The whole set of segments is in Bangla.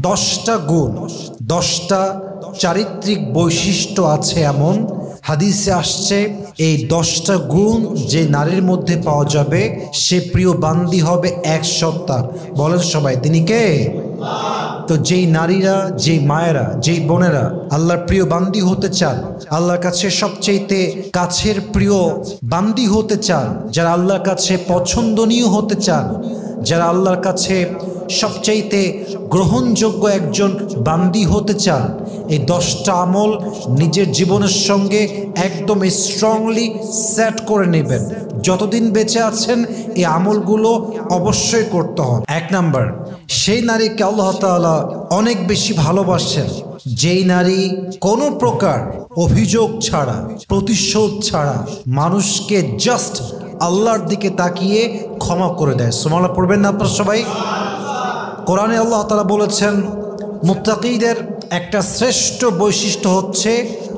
10টা গুণ, 10টা চারিত্রিক বৈশিষ্ট্য আছে এমন হাদিসে আসছে। এই 10টা গুণ যে নারীর মধ্যে পাওয়া যাবে সে প্রিয় বান্দি হবে এক সত্তার। বলেন সবাই, তিনি কে? তো যেই নারীরা, যেই মায়েরা, যেই বোনেরা আল্লাহর প্রিয় বান্দি হতে চান, আল্লাহর কাছে সবচেয়ে কাছের প্রিয় বান্দি হতে চান, যারা আল্লাহর কাছে পছন্দনীয় হতে চান, যারা আল্লাহর কাছে সবচাইতে গ্রহণযোগ্য একজন বান্দি হতে চান, এই 10টা আমল নিজের জীবনের সঙ্গে একদম স্ট্রংলি সেট করে নেবেন। যতদিন বেঁচে আছেন এই আমলগুলো অবশ্যই করতে হবে। 1 নাম্বার, সেই নারীকে আল্লাহ তাআলা অনেক বেশি ভালোবাসেন যেই নারী কোনো প্রকার অভিযোগ ছাড়া, প্রতিশোধ ছাড়া মানুষকে জাস্ট আল্লাহর দিকে তাকিয়ে ক্ষমা করে দেয়। সুবহানাল্লাহ পড়বেন না আপনারা সবাই? কোরআনে আল্লাহ তাআলা বলেছেন মুত্তাকিদের একটা শ্রেষ্ঠ বৈশিষ্ট্য হচ্ছে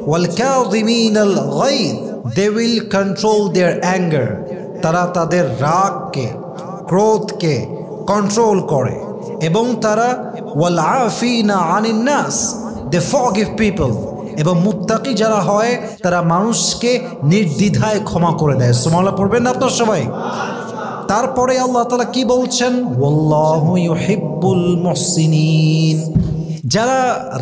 ওয়াল কাযিমিনাল গায়জ, they will control their anger. তারা তাদের রাগকে, ক্রোধকে কন্ট্রোল করে এবং তারা ওয়াল আফিনা আনিন নাস, দে ফরগিভ পিপল। এবং মুত্তাকি যারা হয় তারা মানুষকে নির্দ্বিধায় ক্ষমা করে দেয়। সুবহানাল্লাহ পড়বেন না আপনারা সবাই? তারপরে আল্লাহ তাআলা কি বলছেন? ওয়াল্লাহু ইউহিব্বুল মুহসিনিন। যারা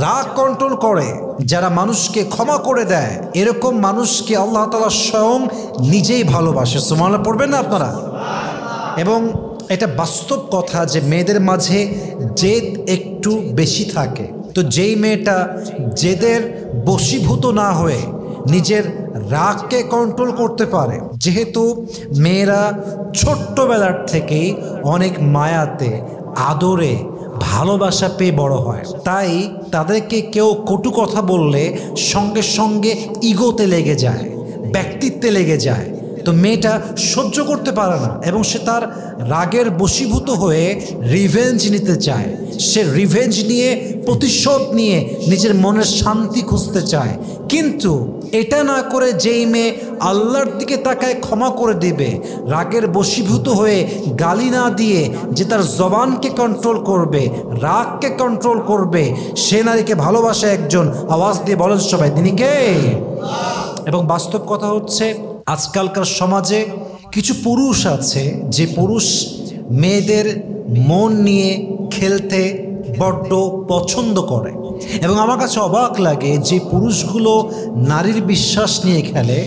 রাগ কন্ট্রোল করে, যারা মানুষকে ক্ষমা করে দেয়, এরকম মানুষকে আল্লাহ তাআলা স্বয়ং নিজেই ভালোবাসে। সুবহানাল্লাহ পড়বেন না আপনারা? এবং এটা বাস্তব কথা যে মেয়েদের মাঝে জেদ একটু বেশি থাকে। তো যেই মেয়েটা জেদের বশীভূত না হয়ে নিজের রাগকে কন্ট্রোল করতে পারে, যেহেতু মেয়েরা ছোট্টবেলার থেকেই অনেক মায়াতে, আদরে, ভালোবাসা পেয়ে বড় হয়, তাই তাদেরকে কেউ কটু কথা বললে সঙ্গে সঙ্গে ইগোতে লেগে যায়, ব্যক্তিত্বে লেগে যায়। তো মেয়েটা সহ্য করতে পারে না এবং সে তার রাগের বশীভূত হয়ে রিভেঞ্জ নিতে চায়। সে রিভেঞ্জ নিয়ে, প্রতিশোধ নিয়ে নিজের মনের শান্তি খুঁজতে চায়। কিন্তু এটা না করে যেই মেয়ে আল্লাহর দিকে তাকায় ক্ষমা করে দিবে, রাগের বশীভূত হয়ে গালি না দিয়ে যে তার জবানকে কন্ট্রোল করবে, রাগকে কন্ট্রোল করবে, সে নারীকে ভালোবাসে একজন। আওয়াজ দিয়ে বলেন সবাই, তিনি কে? এবং বাস্তব কথা হচ্ছে আজকালকার সমাজে কিছু পুরুষ আছে যে পুরুষ মেয়েদের মন নিয়ে খেলতে বড্ড পছন্দ করে। এবং আমার কাছে অবাক লাগে যে পুরুষগুলো নারীর বিশ্বাস নিয়ে খেলে,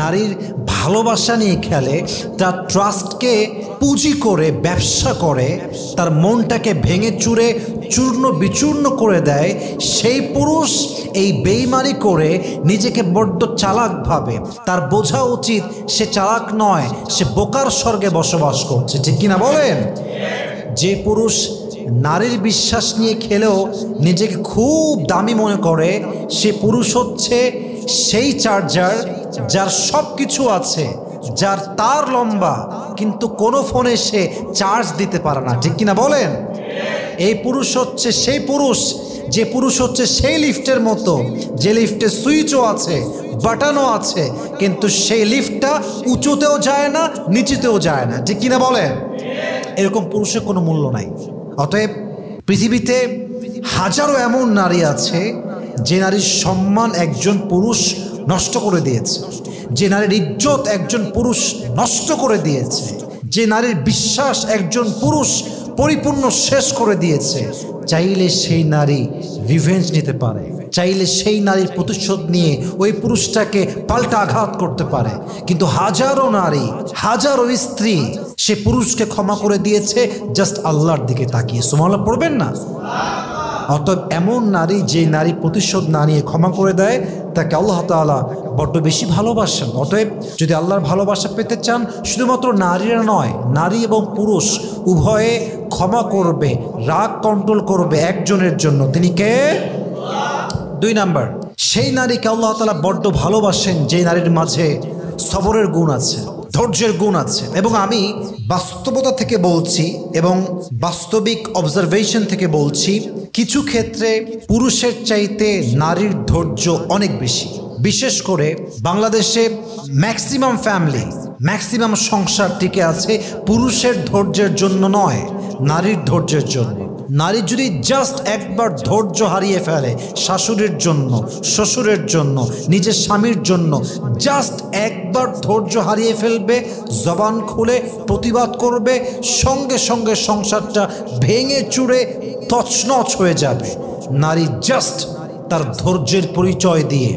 নারীর ভালোবাসা নিয়ে খেলে, তার ট্রাস্টকে পুঁজি করে ব্যবসা করে, তার মনটাকে ভেঙে চুরে চূর্ণ বিচূর্ণ করে দেয়, সেই পুরুষ এই বেইমানি করে নিজেকে বড্ড চালাক ভাবে। তার বোঝা উচিত সে চালাক নয়, সে বোকার স্বর্গে বসবাস করছে। ঠিক কিনা বলেন? যে পুরুষ নারীর বিশ্বাস নিয়ে খেলেও নিজেকে খুব দামি মনে করে, সে পুরুষ হচ্ছে সেই চার্জার যার সব কিছু আছে, যার তার লম্বা, কিন্তু কোনো ফোনে সে চার্জ দিতে পারে না। ঠিক কিনা বলেন? এই পুরুষ হচ্ছে সেই পুরুষ, যে পুরুষ হচ্ছে সেই লিফটের মতো, যে লিফটে সুইচও আছে, বাটনও আছে, কিন্তু সেই লিফটটা উঁচুতেও যায় না, নিচুতেও যায় না। ঠিক কিনা বলেন? এরকম পুরুষের কোনো মূল্য নাই। অতএব পৃথিবীতে হাজারো এমন নারী আছে যে নারীর সম্মান একজন পুরুষ নষ্ট করে দিয়েছে, যে নারীর ইজ্জত একজন পুরুষ নষ্ট করে দিয়েছে, যে নারীর বিশ্বাস একজন পুরুষ পরিপূর্ণ শেষ করে দিয়েছে। চাইলে সেই নারী রিভেঞ্জ নিতে পারে, চাইলে সেই নারীর প্রতিশোধ নিয়ে ওই পুরুষটাকে পাল্টা আঘাত করতে পারে। কিন্তু হাজারো নারী, হাজারো স্ত্রী সে পুরুষকে ক্ষমা করে দিয়েছে জাস্ট আল্লাহর দিকে তাকিয়ে। সুবহানাল্লাহ পড়বেন না? অতএব এমন নারী, যে নারী প্রতিশোধ না নিয়ে ক্ষমা করে দেয়, তাকে আল্লাহ তাআলা বড্ড বেশি ভালোবাসেন। অতএব যদি আল্লাহর ভালোবাসা পেতে চান, শুধুমাত্র নারীরা নয়, নারী এবং পুরুষ উভয়ে ক্ষমা করবে, রাগ কন্ট্রোল করবে একজনের জন্য। তিনি কে? 2 নাম্বার, সেই নারীকে আল্লাহ তাআলা বড্ড ভালোবাসেন যে নারীর মাঝে সবরের গুণ আছে, ধৈর্যের গুণ আছে। এবং আমি বাস্তবতা থেকে বলছি এবং বাস্তবিক অবজারভেশন থেকে বলছি, কিছু ক্ষেত্রে পুরুষের চাইতে নারীর ধৈর্য অনেক বেশি। বিশেষ করে বাংলাদেশে ম্যাক্সিমাম ফ্যামিলি, ম্যাক্সিমাম সংসার টিকে আছে পুরুষের ধৈর্যের জন্য নয়, নারীর ধৈর্যের জন্য। নারী যদি জাস্ট একবার ধৈর্য হারিয়ে ফেলে শাশুড়ির জন্য, শ্বশুরের জন্য, নিজের স্বামীর জন্য, জাস্ট একবার ধৈর্য হারিয়ে ফেলবে, জবান খুলে প্রতিবাদ করবে, সঙ্গে সঙ্গে সংসারটা ভেঙে চুরে তছনছ হয়ে যাবে। নারী জাস্ট তার ধৈর্যের পরিচয় দিয়ে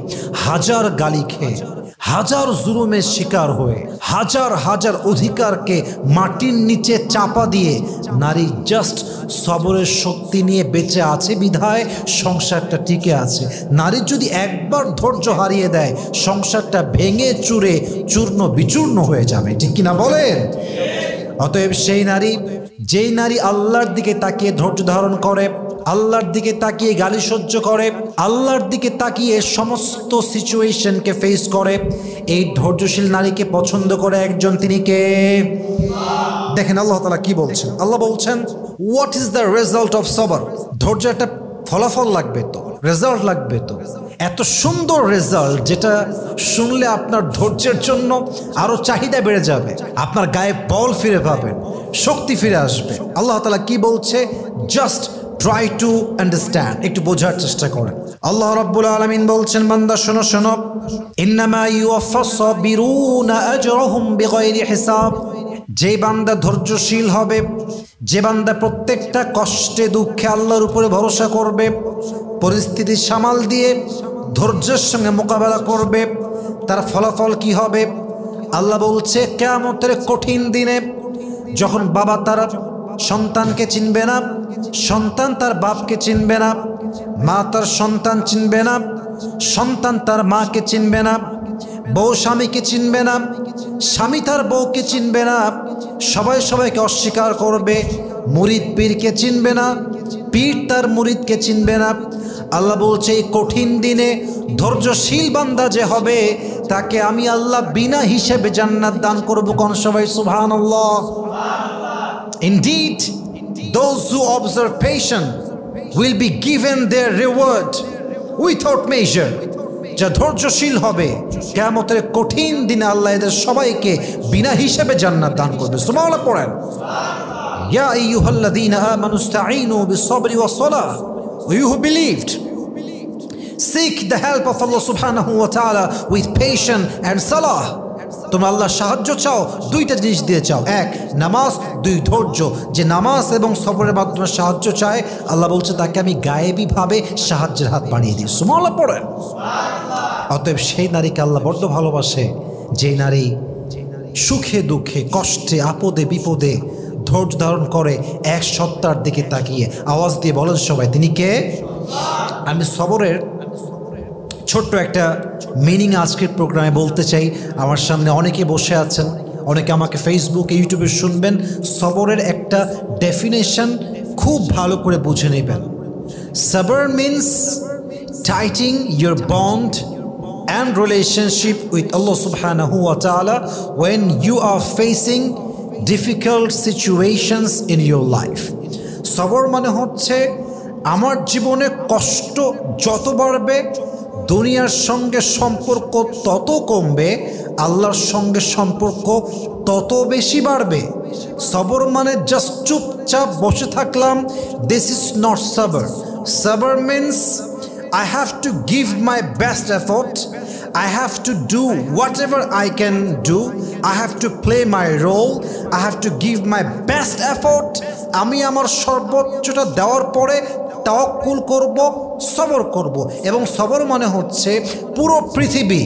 হাজার গালি খেয়ে, হাজার জুলুমের শিকার হয়ে, হাজার হাজার অধিকারকে মাটির নিচে চাপা দিয়ে নারী জাস্ট সবরের শক্তি নিয়ে বেঁচে আছে বিধায় সংসারটা টিকে আছে। নারী যদি একবার ধৈর্য হারিয়ে দেয় সংসারটা ভেঙে চুরে চূর্ণ বিচূর্ণ হয়ে যাবে, ঠিক কিনা বলেন? অতএব সেই নারী, যেই নারী আল্লাহর দিকে তাকিয়ে ধৈর্য ধারণ করে, আল্লাহর দিকে তাকিয়ে গালি সহ্য করে, আল্লাহর দিকে তাকিয়ে সমস্ত সিচুয়েশনকে ফেস করে, এই ধৈর্যশীল নারীকে পছন্দ করে একজন, তিনি কে? দেখেন আল্লাহ তাআলা কি বলছেন। আল্লাহ বলছেন, what is the result of সবর? ধৈর্য একটা ফলাফল লাগবে তো, রেজাল্ট লাগবে তো। এত সুন্দর রেজাল্ট যেটা শুনলে আপনার ধৈর্যের জন্য আরো চাহিদা বেড়ে যাবে, আপনার গায়ে বল ফিরে পাবেন, শক্তি ফিরে আসবে। আল্লাহ তাআলা কি বলছে? জাস্ট ট্রাই টু আন্ডারস্ট্যান্ড, একটু বোঝার চেষ্টা করেন। আল্লাহ রাব্বুল আলামিন বলছেন, বান্দা শোনো শোনো, ইন্নামা ইউওয়াফাস সাবিরুনা আজরাহুম বিগাইরি হিসাব। যে বান্দা ধৈর্যশীল হবে, যে বান্দা প্রত্যেকটা কষ্টে দুঃখে আল্লাহর উপরে ভরসা করবে, পরিস্থিতি সামাল দিয়ে ধৈর্যের সঙ্গে মোকাবেলা করবে, তার ফলাফল কি হবে? আল্লাহ বলছে, কিয়ামতের কঠিন দিনে যখন বাবা তার সন্তানকে চিনবে না, সন্তান তার বাপকে চিনবে না, মা তার সন্তান চিনবে না, সন্তান তার মাকে চিনবে না, বউ স্বামীকে চিনবে না, স্বামী তার বউকে চিনবে না, সবাই সবাইকে অস্বীকার করবে, মুরিদ পীরকে চিনবে না, পীর তার মুরিদকে চিনবে না। আল্লাহ বলছে, এই কঠিন দিনে ধৈর্যশীল বান্দা যে হবে তাকে আমি আল্লাহ বিনা হিসেবে জান্নাত দান করব। কোন সবাই সুবহানাল্লাহ। Indeed, those who observe patience will be given their reward without measure. যা ধৈর্যশীল হবে কিয়ামতের কঠিন দিনে আল্লাহ এদের সবাইকে বিনা হিসেবে জান্নাত দান করবে। সুবহানাল্লাহ পড়েন। ইয়া আইয়ুহাল্লাযীনা আমানু ইসতাঈনু বিস-সাবরি ওয়াস-সালাহ। You who believed, seek the help of Allah subhanahu wa ta'ala with patience and salah. তোমরা আল্লাহর সাহায্য চাও, দুইটা জিনিস দিয়ে চাও, এক নামাজ, দুই ধৈর্য। যে নামাজ এবং সবরের মাধ্যমে সাহায্য চায়, আল্লাহ বলছে তাকে আমি গায়েবীভাবে সাহায্যের হাত বাড়িয়ে দিই। সুবহানাল্লাহ পড়েন। অতএব সেই নারীকে আল্লাহ বড্ড ভালোবাসে, যে নারী সুখে দুঃখে কষ্টে আপদে বিপদে ধৈর্য ধারণ করে এক সত্তার দিকে তাকিয়ে। আওয়াজ দিয়ে বলেন সবাই, তিনি কে? আমি সবরের ছোট্ট একটা মিনিং আজকের প্রোগ্রামে বলতে চাই। আমার সামনে অনেকে বসে আছেন, অনেকে আমাকে ফেসবুক ইউটিউবে শুনবেন। সবরের একটা ডেফিনেশন খুব ভালো করে বুঝে নেবেন। সবর means টাইটিং your bond and relationship with Allah subhanahu wa ta'ala when you are facing difficult situations in your life. সবর মানে হচ্ছে আমার জীবনে কষ্ট যত বাড়বে দুনিয়ার সঙ্গে সম্পর্ক তত কমবে, আল্লাহর সঙ্গে সম্পর্ক তত বেশি বাড়বে। সবর মানে জাস্ট চুপচাপ বসে থাকলাম, দিস ইজ নট সবর। সবর means I have to give my best effort. I have to do whatever I can do. I have to play my role. I have to give my best effort. আমি আমার সর্বোচ্চটা দেওয়ার পরে তাওয়াক্কুল করব, সবর করব। এবং সবর মানে হচ্ছে পুরো পৃথিবী,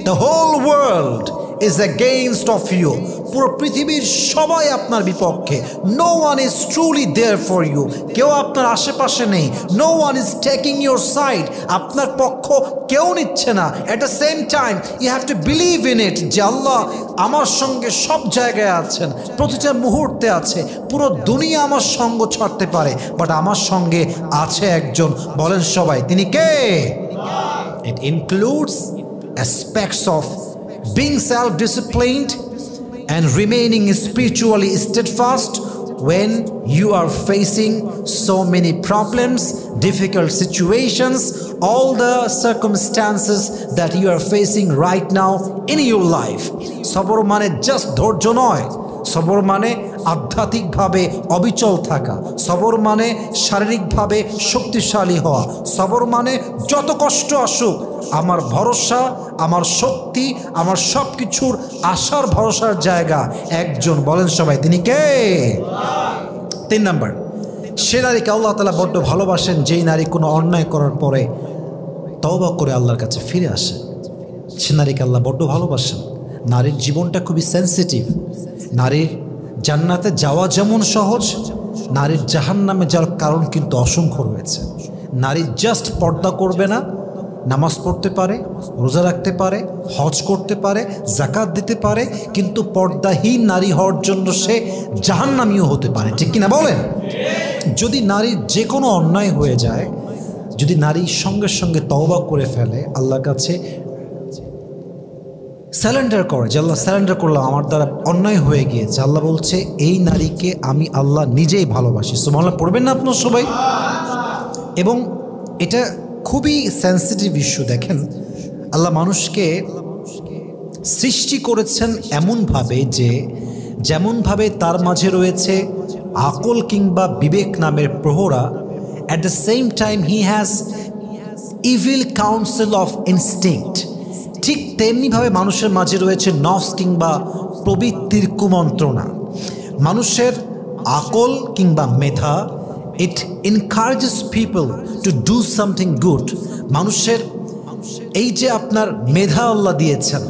the whole world is against of you. পুরো পৃথিবীর সবাই আপনার বিপক্ষে। No one is truly there for you. কেউ আপনার আশেপাশে নেই। No one is taking your side. আপনার পক্ষ কেউ নিচ্ছে না। At the same time, you have to believe in it যে আল্লাহ আমার সঙ্গে সব জায়গায় আছেন, প্রতিটা মুহূর্তে আছে। পুরো দুনিয়া আমার সঙ্গ ছাড়তে পারে, বাট আমার সঙ্গে আছে একজন। বলেন সবাই, তিনি কে? It includes aspects of being self-disciplined and remaining spiritually steadfast when you are facing so many problems, difficult situations, all the circumstances that you are facing right now in your life. সবর মানে জাস্ট ধৈর্য নয়, সবর মানে আধ্যাত্মিকভাবে অবিচল থাকা, সবর মানে শারীরিকভাবে শক্তিশালী হওয়া, সবর মানে যত কষ্ট আসুক আমার ভরসা, আমার শক্তি, আমার সব কিছুর আশার ভরসার জায়গা একজন, বলেন সবাই তিনি কে? 3 নাম্বার, সে নারীকে আল্লাহ তাআলা বড্ড ভালোবাসেন যেই নারী কোনো অন্যায় করার পরে তওবা করে আল্লাহর কাছে ফিরে আসে। সে নারীকে আল্লাহ বড্ড ভালোবাসেন। নারীর জীবনটা খুবই সেন্সিটিভ। নারীর জান্নাতে যাওয়া যেমন সহজ, নারীর জাহান্নামে যাওয়ার কারণ কিন্তু অসংখ্য রয়েছে। নারী জাস্ট পর্দা করবে না, নামাজ পড়তে পারে, রোজা রাখতে পারে, হজ করতে পারে, যাকাত দিতে পারে, কিন্তু পর্দাহীন নারী হওয়ার জন্য সে জাহান্নামীও হতে পারে, ঠিক কিনা বলেন? যদি নারীর যে কোনো অন্যায় হয়ে যায়, যদি নারী সঙ্গে সঙ্গে তওবা করে ফেলে, আল্লাহর কাছে স্যালেন্ডার করে যে আল্লাহ স্যালেন্ডার করলাম, আমার দ্বারা অন্যায় হয়ে গিয়েছে, আল্লাহ বলছে এই নারীকে আমি আল্লাহ নিজেই ভালোবাসি। সুবহানাল্লাহ পড়বেন না আপনার সবাই? এবং এটা খুবই সেন্সিটিভ ইস্যু। দেখেন, আল্লাহ মানুষকে সৃষ্টি করেছেন এমনভাবে যে যেমনভাবে তার মাঝে রয়েছে আকল কিংবা বিবেক নামের প্রহরা, at the same time he has evil counsel of instinct, ঠিক তেমনিভাবে মানুষের মাঝে রয়েছে নফস কিংবা প্রবৃত্তির কুমন্ত্রণা। মানুষের আকল কিংবা মেধা, it encourages people to do something good. মানুষের এই যে আপনার মেধা আল্লাহ দিয়েছেন,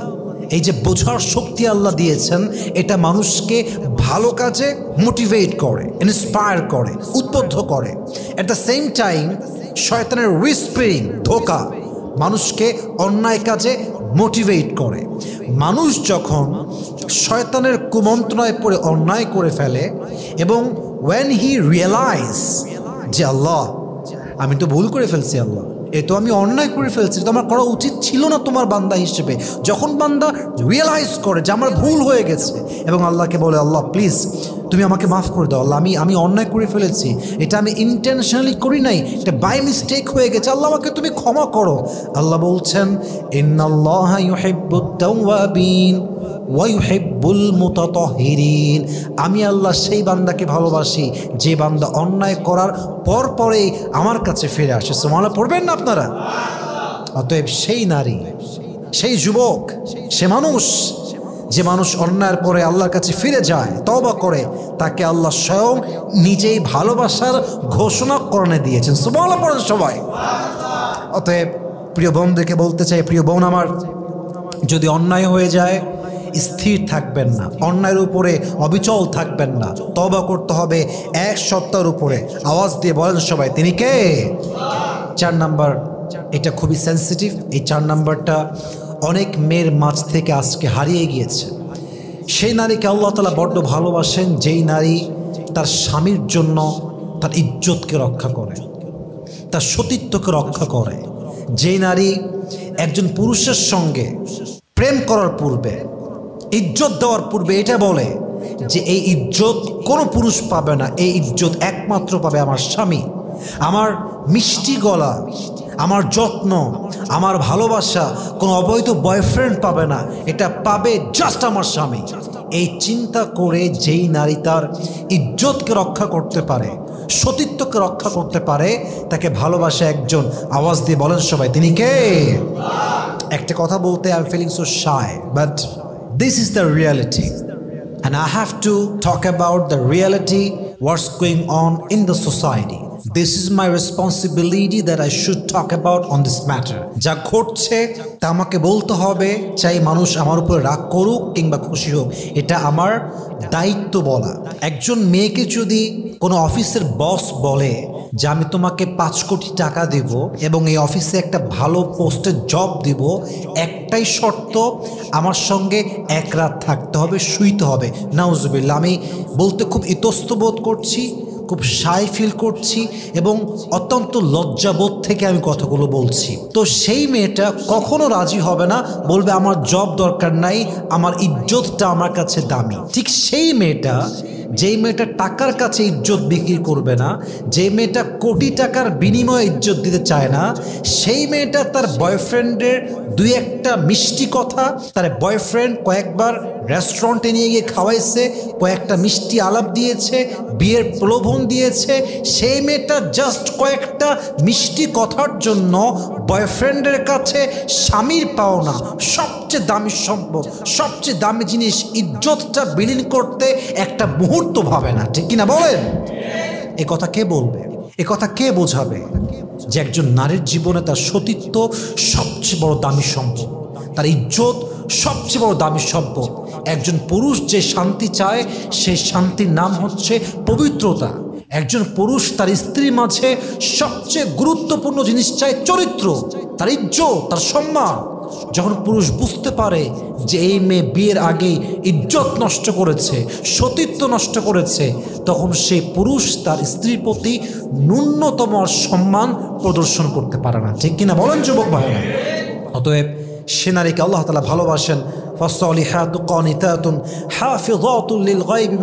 এই যে বোঝার শক্তি আল্লাহ দিয়েছেন, এটা মানুষকে ভালো কাজে মোটিভেট করে, ইন্সপায়ার করে, উদ্বুদ্ধ করে। অ্যাট দ্য সেম টাইম শয়তানের হুইসপারিং, ধোঁকা মানুষকে অন্যায় কাজে মোটিভেট করে। মানুষ যখন শয়তানের কুমন্ত্রণায় পড়ে অন্যায় করে ফেলে এবং when he realize যে আল্লাহ আমি তো ভুল করে ফেলছি, আল্লাহ এ তো আমি অন্যায় করে ফেলছি, তো আমার করা উচিত ছিল না তোমার বান্দা হিসেবে, যখন বান্দা রিয়েলাইজ করে যে আমার ভুল হয়ে গেছে এবং আল্লাহকে বলে আল্লাহ প্লিজ তুমি আমাকে মাফ করে দাও, আল্লাহ আমি অন্যায় করে ফেলেছি, এটা আমি ইন্টেনশনালি করি নাই, এটা বাই মিস্টেক হয়ে গেছে, আল্লাহ আমাকে তুমি ক্ষমা করো। আল্লাহ বলছেন ইন্নাল্লাহা ইউহিব্বুত তাওয়াবিন ওয়া ইউহিব্বুল মুতাতাহহিরিন, আমি আল্লাহ সেই বান্দাকে ভালোবাসি যে বান্দা অন্যায় করার পরে আমার কাছে ফিরে আসে। সুবহানাল্লাহ পড়বেন না আপনারা? অতএব সেই নারী, সেই যুবক, সে মানুষ, যে মানুষ অন্যায়ের পরে আল্লাহর কাছে ফিরে যায়, তওবা করে, তাকে আল্লাহ স্বয়ং নিজেই ভালোবাসার ঘোষণা কোরআনে দিয়েছেন। সুবহানাল্লাহ পড়েন সবাই। অতএব প্রিয় বোনদেরকে বলতে চাই, প্রিয় বোন আমার, যদি অন্যায় হয়ে যায় স্থির থাকবেন না, অন্যায়ের উপরে অবিচল থাকবেন না, তওবা করতে হবে 1 সপ্তাহের উপরে। আওয়াজ দিয়ে বলেন সবাই তিনি কে? 4 নাম্বার, এটা খুবই সেন্সিটিভ। এই 4 নাম্বারটা অনেক মেয়ের মাঝ থেকে আজকে হারিয়ে গিয়েছে। সেই নারীকে আল্লাহ তাআলা বড্ড ভালোবাসেন যেই নারী তার স্বামীর জন্য তার ইজ্জতকে রক্ষা করে, তার সতীত্বকে রক্ষা করে। যেই নারী একজন পুরুষের সঙ্গে প্রেম করার পূর্বে, ইজ্জত দেওয়ার পূর্বে এটা বলে যে এই ইজ্জত কোনো পুরুষ পাবে না, এই ইজ্জত একমাত্র পাবে আমার স্বামী, আমার মিষ্টি গলা, আমার যত্ন, আমার ভালোবাসা কোনো অবৈধ বয়ফ্রেন্ড পাবে না, এটা পাবে জাস্ট আমার স্বামী। এই চিন্তা করে যেই নারী তার ইজ্জতকে রক্ষা করতে পারে, সতীত্বকে রক্ষা করতে পারে, তাকে ভালোবাসে একজন। আওয়াজ দিয়ে বলেন সবাই তিনি কে? একটা কথা বলতে I am feeling so shy, but this is the reality and I have to talk about the reality what's going on in the society. This is my responsibility that I should talk about on this matter. যা ঘটছে তা আমাকে বলতে হবে, চাই মানুষ আমার উপর রাগ করুক কিংবা খুশি হোক, এটা আমার দায়িত্ব বলা। একজন মেয়েকে যদি কোনো অফিসের বস বলে যে আমি তোমাকে 5 কোটি টাকা দেব এবং এই অফিসে একটা ভালো পোস্টে জব দিব, একটাই শর্ত, আমার সঙ্গে 1 রাত থাকতে হবে, শুইতে হবে। নাউজুবিল্লাহ, আমি বলতে খুব ইতস্ত বোধ করছি, খুব শাই ফিল করছি এবং অত্যন্ত লজ্জাবোধ থেকে আমি কথাগুলো বলছি। তো সেই মেয়েটা কখনো রাজি হবে না, বলবে আমার জব দরকার নাই, আমার ইজ্জতটা আমার কাছে দামি। ঠিক সেই মেয়েটা, যেই মেয়েটা টাকার কাছে ইজ্জত বিক্রি করবে না, যে মেয়েটা কোটি টাকার বিনিময়ে ইজ্জত দিতে চায় না, সেই মেয়েটা তার বয়ফ্রেন্ডের 2-1টা মিষ্টি কথা, তার বয়ফ্রেন্ড কয়েকবার রেস্টুরেন্টে নিয়ে গিয়ে খাওয়াইছে, কয়েকটা মিষ্টি আলাপ দিয়েছে, বিয়ের প্রলোভন দিয়েছে, সেই মেয়েটা জাস্ট কয়েকটা মিষ্টি কথার জন্য বয়ফ্রেন্ডের কাছে স্বামীর পাওনা সবচেয়ে দামি সম্পদ, সবচেয়ে দামি জিনিস ইজ্জতটা বিলীন করতে একটা মুহূর্ত ভাবে না। ঠিক কিনা বলেন? এ কথা কে বলবে? এ কথা কে বোঝাবে যে একজন নারীর জীবনে তার সতীত্ব সবচেয়ে বড় দামি সম্পদ, তার ইজ্জত সবচেয়ে বড় দামি সম্পদ। একজন পুরুষ যে শান্তি চায় সেই শান্তির নাম হচ্ছে পবিত্রতা। একজন পুরুষ তার স্ত্রীর মাঝে সবচেয়ে গুরুত্বপূর্ণ জিনিস চায় চরিত্র, তার ইজ্জত, তার সম্মান। যখন পুরুষ বুঝতে পারে যে এই মেয়ে বিয়ের আগেই ইজ্জত নষ্ট করেছে, সতীত্ব নষ্ট করেছে, তখন সেই পুরুষ তার স্ত্রীর প্রতি ন্যূনতম সম্মান প্রদর্শন করতে পারে না। ঠিক কিনা বলেন যুবক ভাইরা? অতএব সে নারীকে আল্লাহ তাআলা ভালোবাসেন। ফাসসালিহাতু কানিতাতুন হাফিযাতুন লিল গায়বি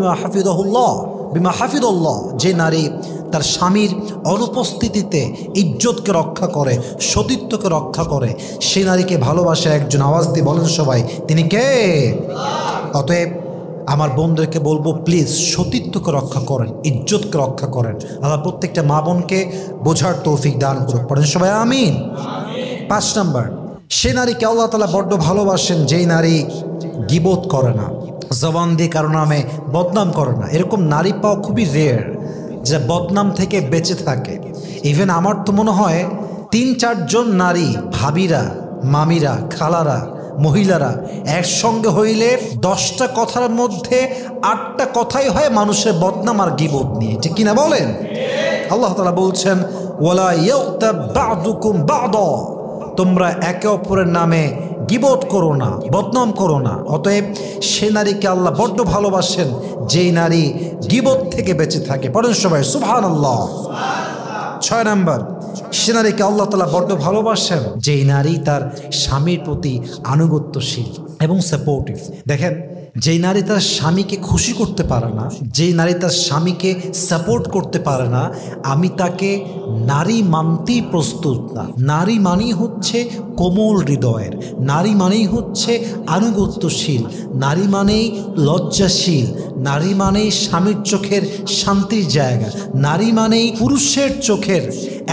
বিমা হাফিযাল্লাহ। যে নারী তার স্বামীর অনুপস্থিতিতে ইজ্জতকে রক্ষা করে, সতীত্বকে রক্ষা করে, সে নারীকে ভালোবাসে একজন। আওয়াজ দিয়ে বলেন সবাই, তিনি কে? অতএব আমার বোনদেরকে বলবো, প্লিজ সতীত্বকে রক্ষা করেন, ইজ্জতকে রক্ষা করেন। আল্লাহ প্রত্যেকটা মা বোনকে বোঝার তৌফিক দান করুক। পড়েন সবাই আমিন। 5 নাম্বার, সে নারীকে আল্লাহ তাআলা বড্ড ভালোবাসেন যেই নারী গীবত করে না, জবান দিয়ে কারো নামে বদনাম করে না। এরকম নারী পাওয়া খুবই রেয়ার যে বদনাম থেকে বেঁচে থাকে। ইভেন আমার তো মনে হয় 3-4 জন নারী, ভাবিরা, মামিরা, খালারা, মহিলারা একসঙ্গে হইলে 10টা কথার মধ্যে 8টা কথাই হয় মানুষের বদনাম আর গীবত নিয়ে। ঠিক কিনা বলেন? আল্লাহ তাআলা বলছেন, ওয়ালা ইয়াগতাব বা'দুকুম বা'দা, তোমরা একে অপরের নামে গীবত করো না, বদনাম করো না। অতএব সে নারীকে আল্লাহ বড্ড ভালোবাসেন যেই নারী গীবত থেকে বেঁচে থাকে। পড়েন সবাই সুবহানাল্লাহ। 6 নাম্বার, সে নারীকে আল্লাহ তাআলা বড্ড ভালোবাসেন যেই নারী তার স্বামীর প্রতি আনুগত্যশীল এবং সাপোর্টিভ। দেখেন, যেই নারী তার স্বামীকে খুশি করতে পারে না, যেই নারী তার স্বামীকে সাপোর্ট করতে পারে না, আমি তাকে নারী মানতেই প্রস্তুত না। নারী মানেই হচ্ছে কোমল হৃদয়ের, নারী মানেই হচ্ছে আনুগত্যশীল, নারী মানেই লজ্জাশীল, নারী মানেই স্বামীর চোখের শান্তির জায়গা, নারী মানেই পুরুষের চোখের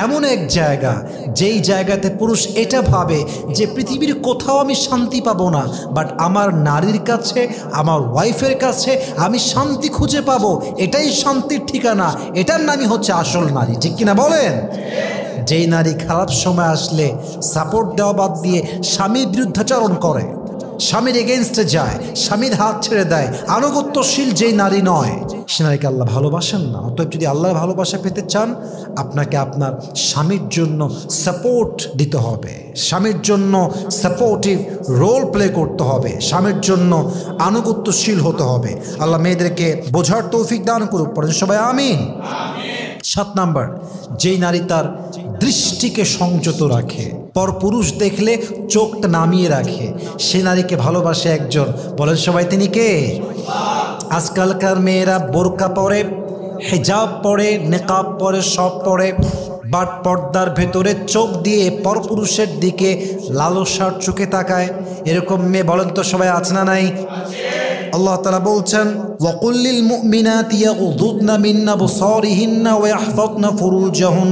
এমন এক জায়গা যেই জায়গাতে পুরুষ এটা ভাবে যে পৃথিবীর কোথাও আমি শান্তি পাবো না, বাট আমার নারীর কাছে, আমার ওয়াইফের কাছে আমি শান্তি খুঁজে পাবো। এটাই শান্তির ঠিকানা, এটার নামই হচ্ছে আসল নারী। ঠিক কিনা বলেন? যেই নারী খারাপ সময় আসলে সাপোর্ট দেওয়া বাদ দিয়ে স্বামীর বিরুদ্ধাচরণ করে, স্বামীর এগেনস্টে যায়, স্বামীর হাত ছেড়ে দেয়, আনুগত্যশীল যেই নারী নয়, সে নারীকে আল্লাহ ভালোবাসেন না। অতএব যদি আল্লাহর ভালোবাসা পেতে চান, আপনাকে আপনার স্বামীর জন্য সাপোর্ট দিতে হবে, স্বামীর জন্য সাপোর্টিভ রোল প্লে করতে হবে, স্বামীর জন্য আনুগত্যশীল হতে হবে। আল্লাহ মেয়েদেরকে বোঝার তৌফিক দান করুক। পড়েন সবাই আমিন। 7 নাম্বার, যেই নারী তার দৃষ্টিকে সংযত রাখে, পরপুরুষ দেখলে চোখটা নামিয়ে রাখে, সে নারীকে ভালোবাসে একজন। বলেন সবাই, তিনি কে? আজকালকার মেয়েরা বোরকা পরে, হিজাব পরে, নেকাব পরে, সব পরে, বাট পর্দার ভেতরে চোখ দিয়ে পরপুরুষের দিকে লালসার চোখে তাকায়। এরকম মেয়ে বলেন তো সবাই আছে না নাই? আল্লাহ তাআলা বলছেন, ওয়াকুল লিল মুমিনাতি ইয়াগুযুদনা মিন আবসারিহিন্না ওয়া ইয়াহফাযনা ফুরুজাহুন।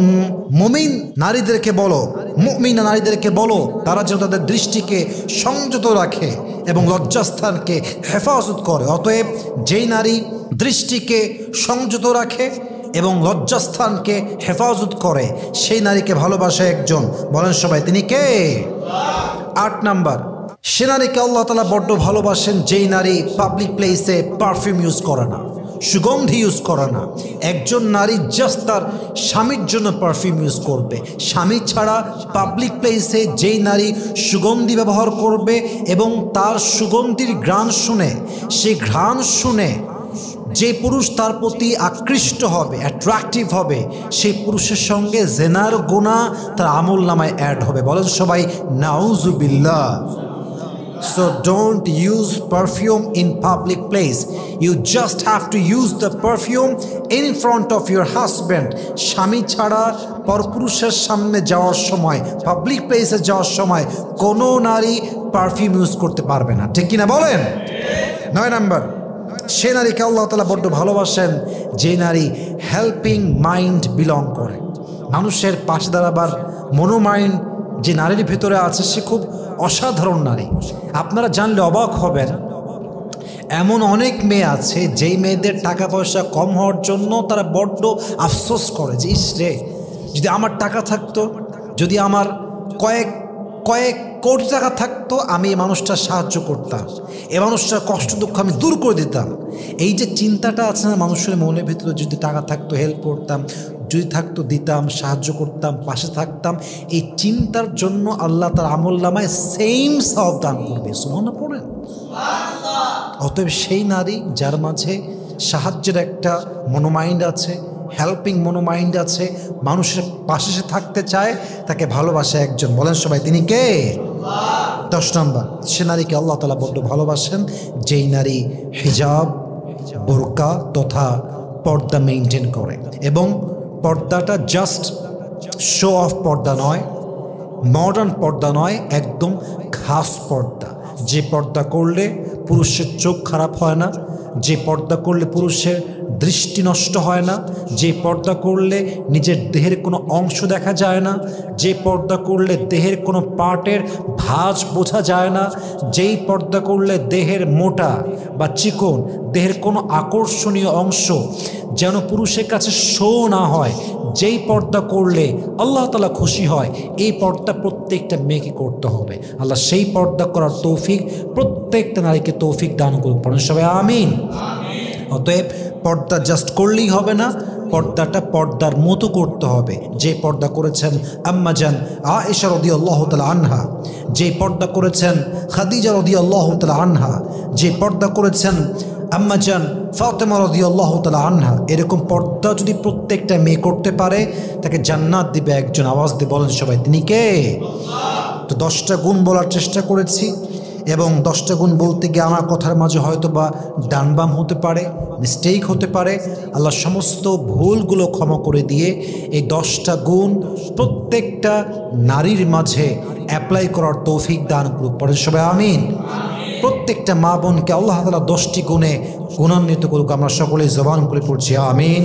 মুমিন নারীদেরকে বলো, মুমিনা নারীদেরকে বলো, তারা যেন তাদের দৃষ্টিকে সংযত রাখে এবং লজ্জাস্থানকে হেফাজত করে। অতএব যেই নারী দৃষ্টিকে সংযত রাখে এবং লজ্জাস্থানকে হেফাজত করে, সেই নারীকে ভালোবাসে একজন। বলেন সবাই, তিনি কে? 8 নাম্বার, সে নারীকে আল্লাহ তাআলা বড্ড ভালোবাসেন যেই নারী পাবলিক প্লেসে পারফিউম ইউজ করে না, সুগন্ধি ইউজ করে না। একজন নারী জাস্ট তার স্বামীর জন্য পারফিউম ইউজ করবে। স্বামী ছাড়া পাবলিক প্লেসে যেই নারী সুগন্ধি ব্যবহার করবে এবং তার সুগন্ধির ঘ্রাণ শুনে, সেই ঘ্রাণ শুনে যে পুরুষ তার প্রতি আকৃষ্ট হবে, অ্যাট্রাকটিভ হবে, সেই পুরুষের সঙ্গে জেনার গুনাহ তার আমল নামায় অ্যাড হবে। বলেন সবাই নাউজুবিল্লাহ। So don't use perfume in public place. You just have to use the perfume in front of your husband. স্বামী ছাড়া পরপুরুষের সামনে যাওয়ার সময়, পাবলিক প্লেসে যাওয়ার সময় কোনো নারী পারফিউম ইউজ করতে পারবে না। ঠিক কিনা বলেন? 9 নাম্বার, সে নারীকে আল্লাহ তাআলা বড্ড ভালোবাসেন যে নারী হেল্পিং মাইন্ড বিলং করে। মানুষের পাশে দাঁড়াবার মনোমাইন্ড যে নারীর ভিতরে আছে সে খুব অসাধারণ নারী। আপনারা জানলে অবাক হবেন, এমন অনেক মেয়ে আছে যেই মেয়েদের টাকা পয়সা কম হওয়ার জন্য তারা বড্ড আফসোস করে যে ইস রে, যদি আমার টাকা থাকতো, যদি আমার কয়েক কোটি টাকা থাকতো, আমি এই মানুষটার সাহায্য করতাম, এই মানুষটার কষ্ট দুঃখ আমি দূর করে দিতাম। এই যে চিন্তাটা আছে না মানুষের মনের ভিতরে, যদি টাকা থাকতো হেল্প করতাম, যদি থাকতো দিতাম, সাহায্য করতাম, পাশে থাকতাম, এই চিন্তার জন্য আল্লাহ তার আমলনামায় সেম সওয়াব দান করবে। সুবহানাল্লাহ পড়েন। অতএব সেই নারী যার মাঝে সাহায্যের একটা মনোমাইন্ড আছে, হেল্পিং মনোমাইন্ড আছে, মানুষের পাশে সে থাকতে চায়, তাকে ভালোবাসে একজন, বলেন সবাই তিনি কে? 10 নম্বর, সে নারীকে আল্লাহ তাআলা বড্ড ভালোবাসেন যেই নারী হিজাব, বোরকা তথা পর্দা মেনটেন করে। এবং পর্দাটা জাস্ট শো অফ পর্দা নয়, মডার্ন পর্দা নয়, একদম খাস পর্দা। যে পর্দা করলে পুরুষের চোখ খারাপ হয় না, যে পর্দা করলে পুরুষের দৃষ্টি নষ্ট হয় না, যে পর্দা করলে নিজের দেহের কোনো অংশ দেখা যায় না, যে পর্দা করলে দেহের কোনো পার্টের ভাঁজ বোঝা যায় না, যেই পর্দা করলে দেহের মোটা বা চিকন দেহের কোনো আকর্ষণীয় অংশ যেন পুরুষের কাছে শো না হয়, যেই পর্দা করলে আল্লাহ তাআলা খুশি হয়, এই পর্দা প্রত্যেকটা মেয়েকে করতে হবে। আল্লাহ সেই পর্দা করার তৌফিক প্রত্যেকটা নারীকে তৌফিক দান করুন, পড়েন সবাই আমিন। অতএব পর্দা জাস্ট করলেই হবে না, পর্দাটা পর্দার মতো করতে হবে। যে পর্দা করেছেন আম্মা জান আয়েশা রাদিয়াল্লাহু তাআলা আনহা, যে পর্দা করেছেন খাদিজা রাদিয়াল্লাহু তাআলা আনহা, যে পর্দা করেছেন আম্মা জান ফাতেমা রাদিয়াল্লাহু তাআলা আনহা, এরকম পর্দা যদি প্রত্যেকটা মেয়ে করতে পারে তাকে জান্নাত দিবে একজন। আওয়াজ দিয়ে বলেন সবাই তিনি কে? তো 10টা গুণ বলার চেষ্টা করেছি, এবং 10টা গুণ বলতে গিয়ে আমার কথার মাঝে হয়তো বা ডানবাম হতে পারে, মিস্টেক হতে পারে। আল্লাহ সমস্ত ভুলগুলো ক্ষমা করে দিয়ে এই 10টা গুণ প্রত্যেকটা নারীর মাঝে অ্যাপ্লাই করার তৌফিক দান করুক, পড়েন সবাই আমিন। প্রত্যেকটা মা বোনকে আল্লাহ তাআলা 10টি গুণে গুণান্বিত করুক, আমরা সকলেই জবান করে পড়ছি আমিন।